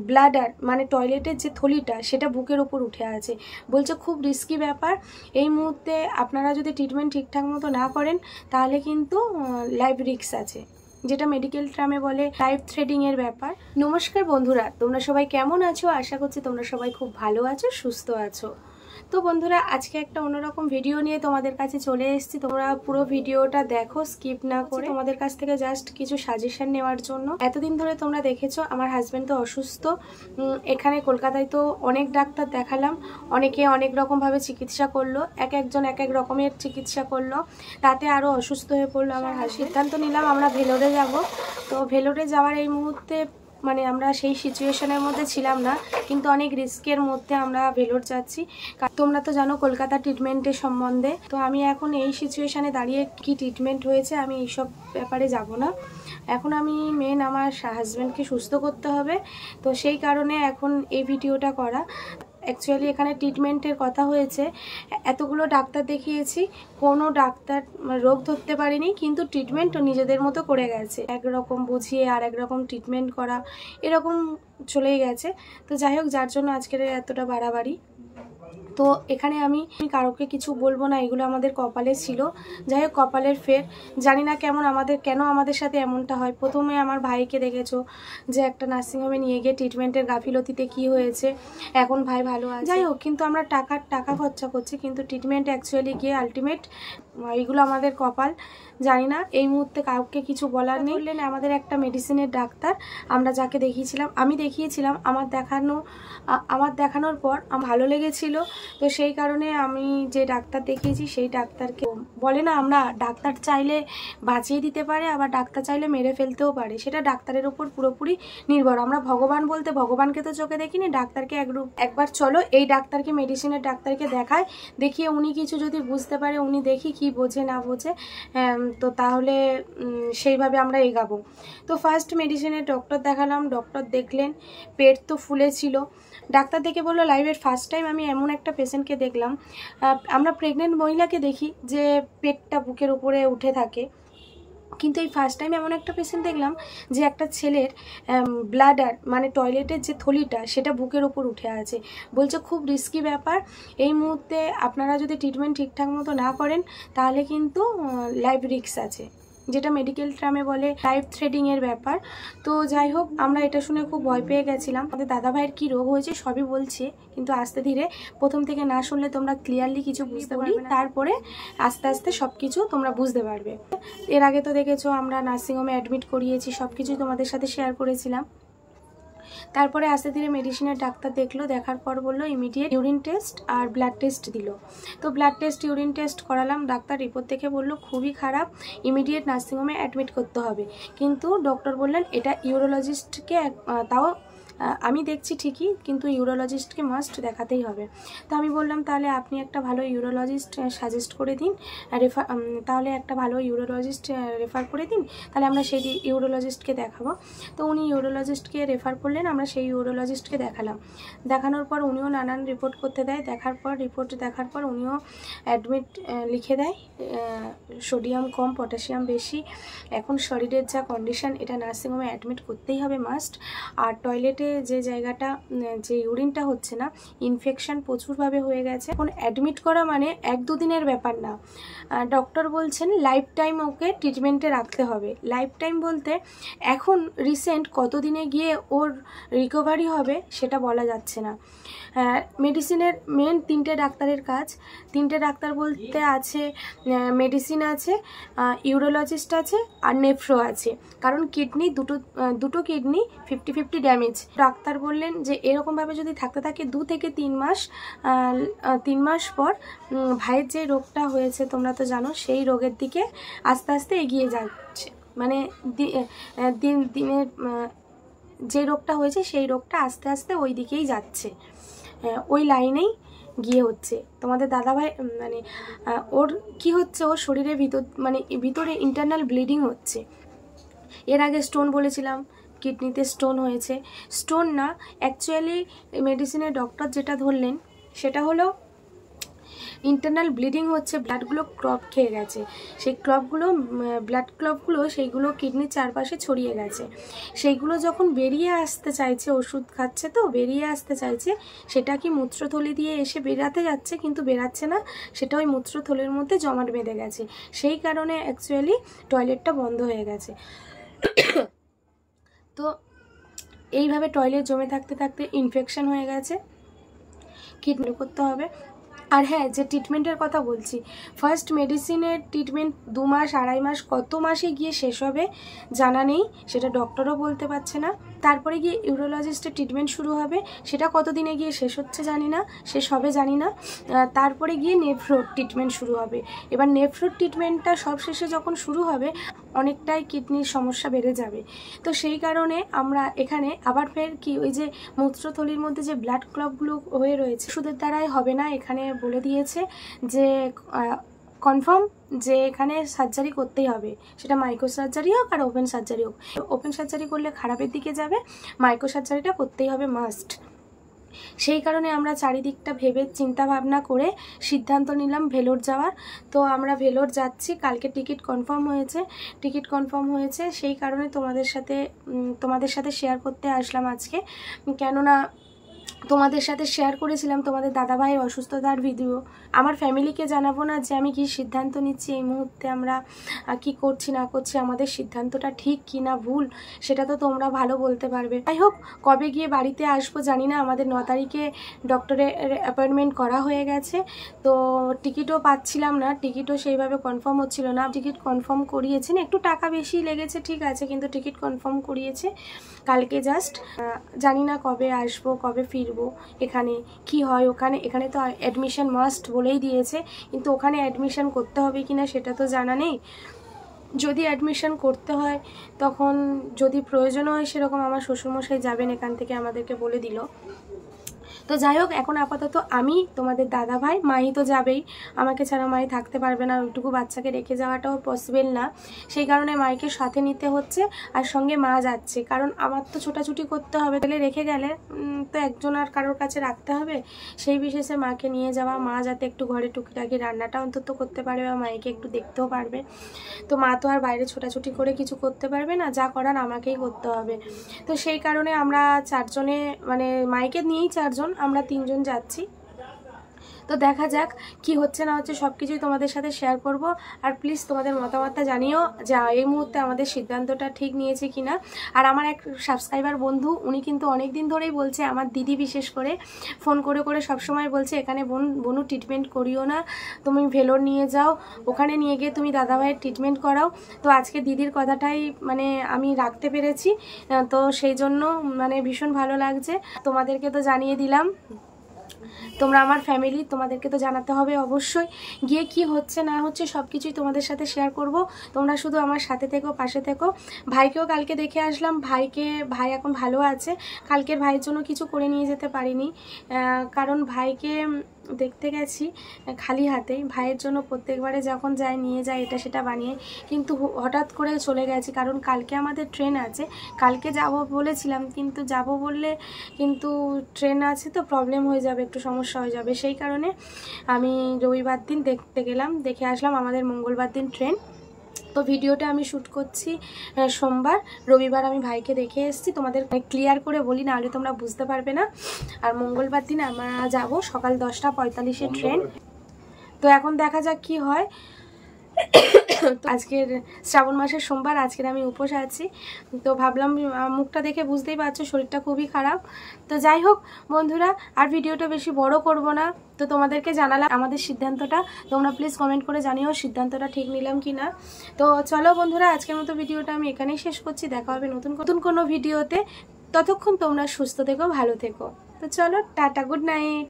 Bladder মানে টয়লেটের যে থলিটা সেটা বুকের ওপর উঠে আছে। বলছে খুব রিস্কি ব্যাপার, এই মুহূর্তে আপনারা যদি ট্রিটমেন্ট ঠিকঠাক মতো না করেন তাহলে কিন্তু লাইফ রিস্ক আছে, যেটা মেডিকেল টার্মে বলে লাইফ থ্রেটিংয়ের ব্যাপার। নমস্কার বন্ধুরা, তোমরা সবাই কেমন আছো? আশা করছি তোমরা সবাই খুব ভালো আছো, সুস্থ আছো। তো বন্ধুরা, আজকে একটা অন্যরকম ভিডিও নিয়ে তোমাদের কাছে চলে এসেছি। তোমরা পুরো ভিডিওটা দেখো, স্কিপ না করে। তোমাদের কাছ থেকে জাস্ট কিছু সাজেশন নেওয়ার জন্য। এতদিন ধরে তোমরা দেখেছো আমার হাজব্যান্ড তো অসুস্থ। এখানে কলকাতায় তো অনেক ডাক্তার দেখালাম, অনেকে অনেক রকমভাবে চিকিৎসা করলো, একজন এক এক রকমের চিকিৎসা করলো, তাতে আরও অসুস্থ হয়ে পড়লো আমার হাজব্যান্ড। সিদ্ধান্ত নিলাম আমরা ভেলোরে যাব। তো ভেলোরে যাওয়ার এই মুহূর্তে মানে আমরা সেই সিচুয়েশনের মধ্যে ছিলাম না, কিন্তু অনেক রিস্কের মধ্যে আমরা ভেলোর যাচ্ছি। তোমরা তো জানো কলকাতা ট্রিটমেন্টের সম্বন্ধে। তো আমি এখন এই সিচুয়েশনে দাঁড়িয়ে কি ট্রিটমেন্ট হয়েছে আমি এইসব ব্যাপারে যাব না। এখন আমি মেন আমার হাজব্যান্ডকে সুস্থ করতে হবে, তো সেই কারণে এখন এই ভিডিওটা করা। অ্যাকচুয়ালি এখানে ট্রিটমেন্টের কথা হয়েছে, এতগুলো ডাক্তার দেখিয়েছি, কোনো ডাক্তার রোগ ধরতে পারেনি, কিন্তু ট্রিটমেন্টও নিজেদের মতো করে গেছে। একরকম বুঝিয়ে আর একরকম ট্রিটমেন্ট করা, এরকম চলেই গেছে। তো যাই হোক, যার জন্য আজকের এতটা বাড়াবাড়ি। তো এখানে আমি কারোকে কিছু বলবো না, এগুলো আমাদের কপালে ছিল। যাই হোক, কপালের ফের। জানি না কেন আমাদের সাথে এমনটা হয়। প্রথমে আমার ভাইকে দেখেছো যে একটা নার্সিংহোমে নিয়ে গিয়ে ট্রিটমেন্টের গাফিলতিতে কি হয়েছে, এখন ভাই ভালো আছে। যাই হোক, কিন্তু আমরা টাকা খরচা করছি, কিন্তু ট্রিটমেন্ট অ্যাকচুয়ালি গিয়ে আলটিমেট এইগুলো আমাদের কপাল। জানি না, এই মুহূর্তে কাউকে কিছু বলার নেই। বললেন আমাদের একটা মেডিসিনের ডাক্তার, আমরা যাকে আমি দেখিয়েছিলাম, আমার দেখানোর পর আমার ভালো লেগেছিল। তো সেই কারণে আমি যে ডাক্তার দেখিয়েছি সেই ডাক্তারকে বলে না, আমরা ডাক্তার চাইলে বাঁচিয়ে দিতে পারে, আবার ডাক্তার চাইলে মেরে ফেলতেও পারে, সেটা ডাক্তারের উপর পুরোপুরি নির্ভর। আমরা ভগবান বলতে ভগবানকে তো চোখে দেখিনি, ডাক্তারকে একবার চলো এই ডাক্তারকে, মেডিসিনের ডাক্তারকে দেখিয়ে উনি কিছু যদি বুঝতে পারে, উনি দেখি কি বোঝে না বোঝে, তো তাহলে সেইভাবে আমরা এগাবো। তো ফার্স্ট মেডিসিনের ডক্টর দেখালাম, ডক্টর দেখলেন, পেট তো ফুলেছিল। ডাক্তার দেখে বললো লাইফের ফার্স্ট টাইম আমি এমন একটা পেশেন্টকে দেখলাম। আমরা প্রেগনেন্ট মহিলাকে দেখি যে পেটটা বুকের উপরে উঠে থাকে, কিন্তু এই ফার্স্ট টাইম এমন একটা পেশেন্ট দেখলাম যে একটা ছেলের ব্লাডার মানে টয়লেটের যে থলিটা সেটা বুকের ওপর উঠে আছে। বলছে খুব রিস্কি ব্যাপার, এই মুহূর্তে আপনারা যদি ট্রিটমেন্ট ঠিকঠাক মতো না করেন তাহলে কিন্তু লাইফ রিস্ক আছে, যেটা মেডিকেল টার্মে বলে লাইফ থ্রেটিংয়ের ব্যাপার। তো যাই হোক, আমরা এটা শুনে খুব ভয় পেয়ে গেছিলাম। আমাদের দাদা ভাইয়ের কী রোগ হয়েছে সবই বলছে, কিন্তু আস্তে ধীরে, প্রথম থেকে না শুনলে তোমরা ক্লিয়ারলি কিছু বুঝতে পারবে না, তারপরে আস্তে আস্তে সব কিছু তোমরা বুঝতে পারবে। এর আগে তো দেখেছো আমরা নার্সিংহোমে অ্যাডমিট করিয়েছি, সব কিছুই তোমাদের সাথে শেয়ার করেছিলাম। তারপরে আস্তে ধীরে মেডিসিনের ডাক্তার দেখলো, দেখার পর বললো ইমিডিয়েট ইউরিন টেস্ট আর ব্লাড টেস্ট দিল। তো ব্লাড টেস্ট ইউরিন টেস্ট করালাম, ডাক্তার রিপোর্ট দেখে বললো খুবই খারাপ, ইমিডিয়েট নার্সিংহোমে অ্যাডমিট করতে হবে। কিন্তু ডক্টর বললেন এটা ইউরোলজিস্টকে, তাও আমি দেখছি ঠিকই, কিন্তু ইউরোলজিস্টকে মাস্ট দেখাতেই হবে। তো আমি বললাম তাহলে আপনি একটা ভালো ইউরোলজিস্ট সাজেস্ট করে দিন, তাহলে একটা ভালো ইউরোলজিস্ট রেফার করে দিন, তাহলে আমরা সেই ইউরোলজিস্টকে দেখাবো। তো উনি ইউরোলজিস্টকে রেফার করলেন, আমরা সেই ইউরোলজিস্টকে দেখালাম। দেখানোর পর উনিও নানান রিপোর্ট করতে দেয়, রিপোর্ট দেখার পর উনিও অ্যাডমিট লিখে দেয়, সোডিয়াম কম, পটাশিয়াম বেশি, এখন শরীরের যা কন্ডিশন, এটা নার্সিংহোমে অ্যাডমিট করতেই হবে মাস্ট। আর টয়লেটে যে জায়গাটা, যে ইউরিনটা হচ্ছে না, ইনফেকশন প্রচুরভাবে হয়ে গেছে। এখন অ্যাডমিট করা মানে 1-2 দিনের ব্যাপার না, ডক্টর বলছেন লাইফ টাইম ওকে ট্রিটমেন্টে রাখতে হবে। লাইফ টাইম বলতে এখন রিসেন্ট কতদিনে গিয়ে ওর রিকভারি হবে সেটা বলা যাচ্ছে না। মেডিসিনের মেন 3টে ডাক্তারের কাজ, 3টে ডাক্তার বলতে আছে মেডিসিন আছে, ইউরোলজিস্ট আছে আর নেফ্রো আছে, কারণ কিডনি দুটো কিডনি 50-50 ড্যামেজ। ডাক্তার বললেন যে এরকমভাবে যদি থাকতে থাকে 2 থেকে 3 মাস পর ভাইয়ের যে রোগটা হয়েছে তোমরা তো জানো, সেই রোগের দিকে আস্তে আস্তে এগিয়ে যাচ্ছে, মানে দিনের যে রোগটা হয়েছে সেই রোগটা আস্তে আস্তে ওই দিকেই যাচ্ছে, ওই লাইনেই গিয়ে হচ্ছে। তোমাদের দাদাভাই মানে ওর কি হচ্ছে, ওর শরীরের ভিতরে ইন্টারনাল ব্লিডিং হচ্ছে। এর আগে স্টোন বলেছিলাম, কিডনিতে স্টোন হয়েছে। স্টোন না, অ্যাকচুয়ালি মেডিসিনের ডক্টর যেটা ধরলেন সেটা হলো ইন্টারনাল ব্লিডিং হচ্ছে, ব্লাডগুলো ক্লব খেয়ে গেছে, সেই ক্লবগুলো ব্লাড ক্লবগুলো সেইগুলো কিডনির চারপাশে ছড়িয়ে গেছে। সেইগুলো যখন বেরিয়ে আসতে চাইছে, ওষুধ খাচ্ছে তো বেরিয়ে আসতে চাইছে, সেটা কি মূত্রথলি দিয়ে এসে বেরাতে যাচ্ছে কিন্তু বেরাচ্ছে না, সেটা ওই মূত্রথলির মধ্যে জমাট বেঁধে গেছে। সেই কারণে অ্যাকচুয়ালি টয়লেটটা বন্ধ হয়ে গেছে। তো এইভাবে টয়লেট জমে থাকতে থাকতে ইনফেকশন হয়ে গেছে, কিডনি করতে হবে। আর হ্যাঁ, যে ট্রিটমেন্টের কথা বলছি, ফার্স্ট মেডিসিনের ট্রিটমেন্ট 2 মাস 2.5 মাস কত মাসে গিয়ে শেষ হবে জানা নেই, সেটা ডক্টরও বলতে পারছে না। তারপরে গিয়ে ইউরোলজিস্টের ট্রিটমেন্ট শুরু হবে, সেটা কতদিনে গিয়ে শেষ হচ্ছে জানি না, শেষ হবে জানি না। তারপরে গিয়ে নেফ্রোর ট্রিটমেন্ট শুরু হবে। এবার নেফ্রোর ট্রিটমেন্টটা সব শেষে যখন শুরু হবে অনেকটাই কিডনির সমস্যা বেড়ে যাবে। তো সেই কারণে আমরা এখানে আবার ফের কি ওই যে মূত্রথলির মধ্যে যে ব্লাড ক্লবগুলো হয়ে রয়েছে, ওষুধের দ্বারাই হবে না, এখানে বলে দিয়েছে যে কনফার্ম যে এখানে সার্জারি করতেই হবে, সেটা মাইক্রো সার্জারি হোক আর ওপেন সার্জারি হোক। ওপেন সার্জারি করলে খারাপের দিকে যাবে, মাইক্রো সার্জারিটা করতেই হবে মাস্ট। সেই কারণে আমরা চারিদিকটা ভেবে চিন্তা ভাবনা করে সিদ্ধান্ত নিলাম ভেলোর যাওয়ার। তো আমরা ভেলোর যাচ্ছি, কালকে টিকিট কনফার্ম হয়েছে, সেই কারণে তোমাদের সাথে শেয়ার করতে আসলাম আজকে। কেননা তোমাদের সাথে শেয়ার করেছিলাম তোমাদের দাদাভাইয়ের অসুস্থতার ভিডিও, আমার ফ্যামিলিকে জানাবো না যে আমি কি সিদ্ধান্ত নিচ্ছি, এই মুহূর্তে আমরা কি করছি না করছি, আমাদের সিদ্ধান্তটা ঠিক কি না ভুল সেটা তো তোমরা ভালো বলতে পারবে। যাই হোক, কবে গিয়ে বাড়িতে আসবো জানি না। আমাদের 9 তারিখে ডক্টরের অ্যাপয়েন্টমেন্ট করা হয়ে গেছে, তো টিকিটও পাচ্ছিলাম না, টিকিটও সেইভাবে কনফার্ম হচ্ছিল না। টিকিট কনফার্ম করিয়েছেন, একটু টাকা বেশি লেগেছে ঠিক আছে, কিন্তু টিকিট কনফার্ম করিয়েছে কালকে জাস্ট। জানি না কবে আসবো কবে ফিরবো, এখানে কি হয়। এখানে তো অ্যাডমিশন মাস্ট বলেই দিয়েছে, কিন্তু ওখানে অ্যাডমিশন করতে হবে কিনা সেটা তো জানা নেই। যদি অ্যাডমিশন করতে হয় তখন যদি প্রয়োজন হয় সেরকম আমার শ্বশুরমশাই যাবেন এখান থেকে, আমাদেরকে বলে দিল। তো যাই হোক, এখন আপাতত আমি, তোমাদের দাদা ভাই, মাই তো যাবেই, আমাকে ছাড়া মাই থাকতে পারবে না, ওইটুকু বাচ্চাকে রেখে যাওয়াটাও পসিবল না। সেই কারণে মাইকে সাথে নিতে হচ্ছে, আর সঙ্গে মা যাচ্ছে, কারণ আমার তো ছোটাছুটি করতে হবে, তাহলে রেখে গেলে তো একজন আর কারোর কাছে রাখতে হবে। সেই বিশেষে মাকে নিয়ে যাওয়া, মা যাতে একটু ঘরে টুকিটাকি রান্নাটা অন্তত করতে পারবে বা মাইকে একটু দেখতেও পারবে। তো মা তো আর বাইরে ছোটাছুটি করে কিছু করতে পারবে না, যা করার আমাকেই করতে হবে। তো সেই কারণে আমরা 4 জনে, মানে মাইকে নিয়েই 4 জন, আমরা 3 জন যাচ্ছি। তো দেখা যাক কি হচ্ছে না হচ্ছে, সব কিছুই তোমাদের সাথে শেয়ার করব। আর প্লিজ তোমাদের মতামতটা জানিও যে এই মুহূর্তে আমাদের সিদ্ধান্তটা ঠিক নিয়েছে কিনা। আর আমার এক সাবস্ক্রাইবার বন্ধু, উনি কিন্তু অনেক দিন ধরেই বলছে, আমার দিদি বিশেষ করে ফোন করে করে সবসময় বলছে, এখানে বনু ট্রিটমেন্ট করিও না, তুমি ভেলোর নিয়ে যাও, ওখানে নিয়ে গিয়ে তুমি দাদাভাইয়ের ট্রিটমেন্ট করাও। তো আজকে দিদির কথাটাই মানে আমি রাখতে পেরেছি, তো সেই জন্য মানে ভীষণ ভালো লাগছে। তোমাদেরকে তো জানিয়ে দিলাম, তোমরা আমার ফ্যামিলি, তোমাদেরকে তো জানাতে হবে অবশ্যই। গিয়ে কি হচ্ছে না হচ্ছে সব কিছুই তোমাদের সাথে শেয়ার করব, তোমরা শুধু আমার সাথে থেকো, পাশে থেকো। ভাইকেও কালকে দেখে আসলাম, ভাই এখন ভালো আছে। কালকের ভাইয়ের জন্য কিছু করে নিয়ে যেতে পারিনি, কারণ ভাইকে দেখতে গেছি খালি হাতেই। ভাইয়ের জন্য প্রত্যেকবারে যখন যায় নিয়ে যায় এটা সেটা বানিয়ে, কিন্তু হঠাৎ করে চলে গেছি, কারণ কালকে আমাদের ট্রেন আছে। কালকে যাব বলেছিলাম, কিন্তু যাব বললে কিন্তু ট্রেন আছে তো প্রবলেম হয়ে যাবে, একটু সমস্যা হয়ে যাবে। সেই কারণে আমি রবিবার দিন দেখতে গেলাম, দেখে আসলাম। আমাদের মঙ্গলবার দিন ট্রেন, তো ভিডিওটা আমি শ্যুট করছি সোমবার, রবিবার আমি ভাইকে দেখে এসেছি। তোমাদের ক্লিয়ার করে বলি, না হলে তোমরা বুঝতে পারবে না। আর মঙ্গলবার দিন আমরা যাব সকাল 10:45 ট্রেন। তো এখন দেখা যাক কি হয়। তো আজকের শ্রাবণ মাসের সোমবার, আজকের আমি উপোস আছি, তো ভাবলাম, মুখটা দেখে বুঝতেই পারছো শরীরটা খুবই খারাপ। তো যাই হোক বন্ধুরা, আর ভিডিওটা বেশি বড় করব না, তো তোমাদেরকে জানালাম আমাদের সিদ্ধান্তটা। তোমরা প্লিজ কমেন্ট করে জানিও সিদ্ধান্তটা ঠিক নিলাম কি না। তো চলো বন্ধুরা, আজকের মতো ভিডিওটা আমি এখানেই শেষ করছি। দেখা হবে নতুন কোনো ভিডিওতে, ততক্ষণ তোমরা সুস্থ থেকো, ভালো থেকো। তো চলো, টাটা, গুড নাইট।